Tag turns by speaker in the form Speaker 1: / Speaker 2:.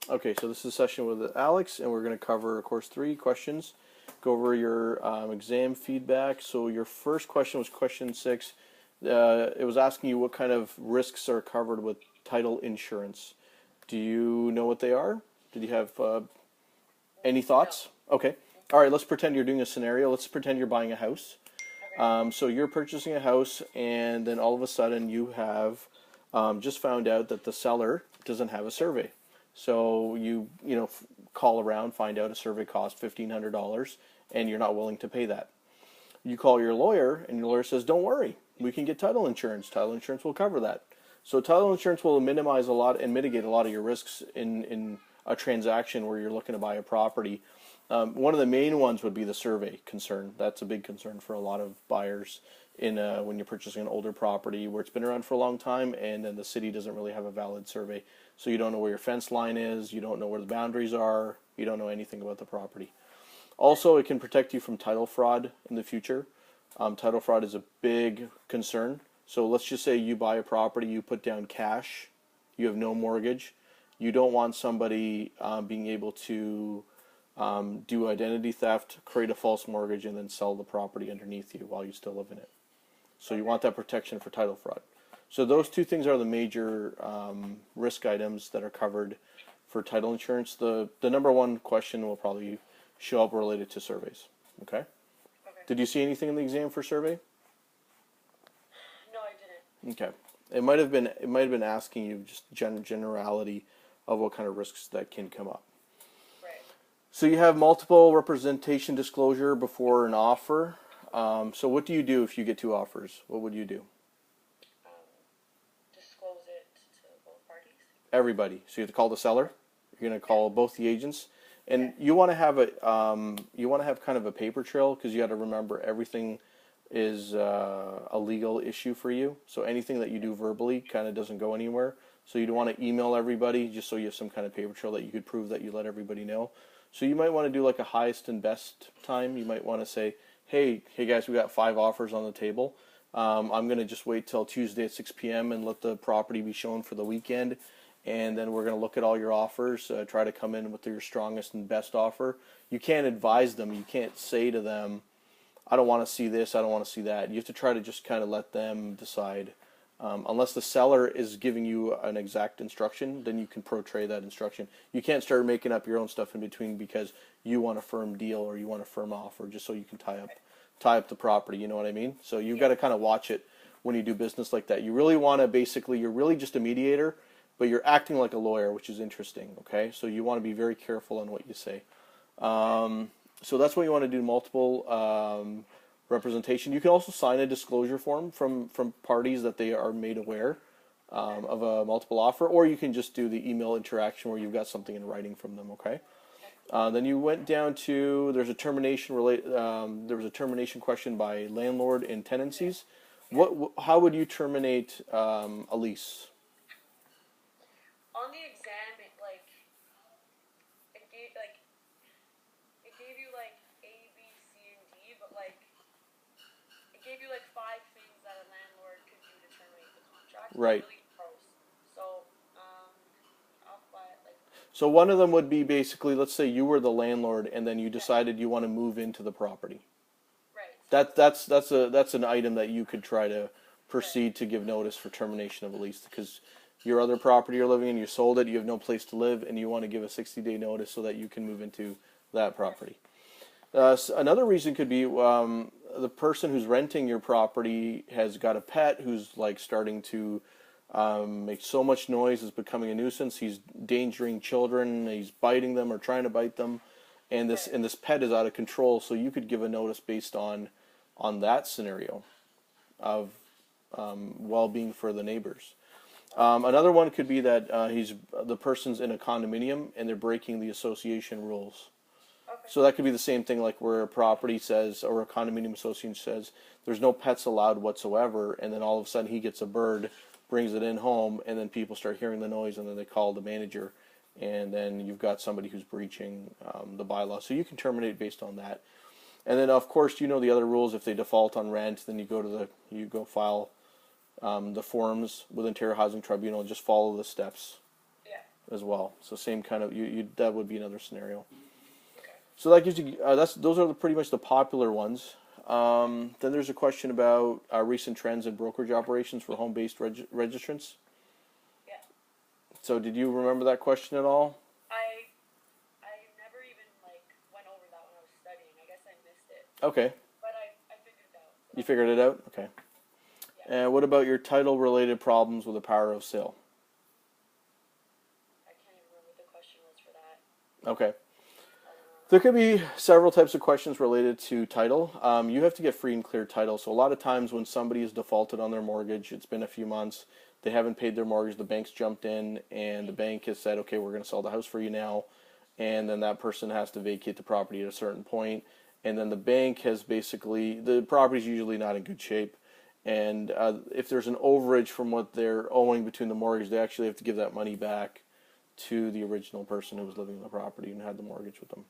Speaker 1: Okay, so this is a session with Alex, and we're going to cover, of course, 3 questions. Go over your exam feedback. So your first question was question 6. It was asking you what kind of risks are covered with title insurance. Do you know what they are? Did you have any thoughts? Okay. All right, let's pretend you're doing a scenario. Let's pretend you're buying a house. So you're purchasing a house, and then all of a sudden you have just found out that the seller doesn't have a survey. So you call around, find out a survey costs $1,500, and you're not willing to pay that. You call your lawyer, and your lawyer says, "Don't worry, we can get title insurance. Title insurance will cover that." So title insurance will minimize a lot and mitigate a lot of your risks in a transaction where you're looking to buy a property. One of the main ones would be the survey concern. That's a big concern for a lot of buyers when you're purchasing an older property where it's been around for a long time, and then the city doesn't really have a valid survey. So you don't know where your fence line is, you don't know where the boundaries are, you don't know anything about the property. Also, it can protect you from title fraud in the future. Title fraud is a big concern. So let's just say you buy a property, you put down cash, you have no mortgage. You don't want somebody being able to do identity theft, create a false mortgage, and then sell the property underneath you while you still live in it. So you want that protection for title fraud. So those 2 things are the major risk items that are covered for title insurance. The number 1 question will probably show up related to surveys. Okay? Did you see anything in the exam for survey?
Speaker 2: No, I didn't.
Speaker 1: Okay. It might have been asking you just generality of what kind of risks that can come up.
Speaker 2: Right.
Speaker 1: So you have multiple representation disclosure before an offer. So what do you do if you get 2 offers? What would you do?
Speaker 2: Disclose it to both parties.
Speaker 1: Everybody. So you have to call the seller. You're going to call both the agents, and you want to have kind of a paper trail, because you got to remember everything is a legal issue for you. So anything that you do verbally kind of doesn't go anywhere. So you'd want to email everybody just so you have some kind of paper trail that you could prove that you let everybody know. So you might want to do like a highest and best time. You might want to say, hey guys, we got 5 offers on the table. I'm going to just wait till Tuesday at 6 p.m. and let the property be shown for the weekend. And then we're going to look at all your offers, try to come in with your strongest and best offer. You can't advise them. You can't say to them, I don't want to see this, I don't want to see that. You have to try to just kind of let them decide. Unless the seller is giving you an exact instruction, then you can portray that instruction. You can't start making up your own stuff in between because you want a firm deal or you want a firm offer just so you can tie up the property, you know what I mean? So you've got to kind of watch it when you do business like that. You really want to you're really just a mediator, but you're acting like a lawyer, which is interesting, okay? So you want to be very careful on what you say. So that's what you want to do, multiple representation. You can also sign a disclosure form from parties that they are made aware of a multiple offer, or you can just do the email interaction where you've got something in writing from them, okay? Then you went down to, there was a termination question by landlord and tenancies. How would you terminate a lease?
Speaker 2: On the exam, it gave you like A, B, C, and D, but it gave you like 5 things that a landlord could do to terminate the contract.
Speaker 1: Right.
Speaker 2: Really gross. So, I'll buy it like.
Speaker 1: So one of them would be basically, let's say you were the landlord and then you decided you want to move into the property.
Speaker 2: Right.
Speaker 1: That's an item that you could try to proceed to give notice for termination of a lease, because your other property you're living in, you sold it, you have no place to live, and you want to give a 60-day notice so that you can move into that property. Another reason could be the person who's renting your property has got a pet who's like starting to make so much noise, is becoming a nuisance. He's endangering children, he's biting them or trying to bite them, and this pet is out of control. So you could give a notice based on that scenario of well-being for the neighbors. Another one could be that the person's in a condominium and they're breaking the association rules.
Speaker 2: Okay.
Speaker 1: So that could be the same thing, like where a property says, or a condominium association says, there's no pets allowed whatsoever, and then all of a sudden he gets a bird, brings it in home, and then people start hearing the noise, and then they call the manager, and then you've got somebody who's breaching the bylaw. So you can terminate based on that. And then, of course, you know the other rules. If they default on rent, then you go file the forms with Ontario Housing Tribunal and just follow the steps.
Speaker 2: Yeah.
Speaker 1: as well. So same kind of you that would be another scenario.
Speaker 2: Okay.
Speaker 1: So that gives you those are pretty much the popular ones. Then there's a question about recent trends in brokerage operations for home-based registrants.
Speaker 2: Yeah.
Speaker 1: So did you remember that question at all?
Speaker 2: I never even like went over that when I was studying. I guess I missed it.
Speaker 1: Okay.
Speaker 2: But I figured it out. So
Speaker 1: You figured it out? Okay.
Speaker 2: Yeah.
Speaker 1: And what about your title-related problems with a power of sale?
Speaker 2: I can't even remember what the question was for that.
Speaker 1: Okay. There could be several types of questions related to title. You have to get free and clear title. So a lot of times when somebody is defaulted on their mortgage, it's been a few months, they haven't paid their mortgage, the bank's jumped in, and the bank has said, okay, we're going to sell the house for you now. And then that person has to vacate the property at a certain point. And then the bank has basically, the property's usually not in good shape. And if there's an overage from what they're owing between the mortgage, they actually have to give that money back to the original person who was living in the property and had the mortgage with them.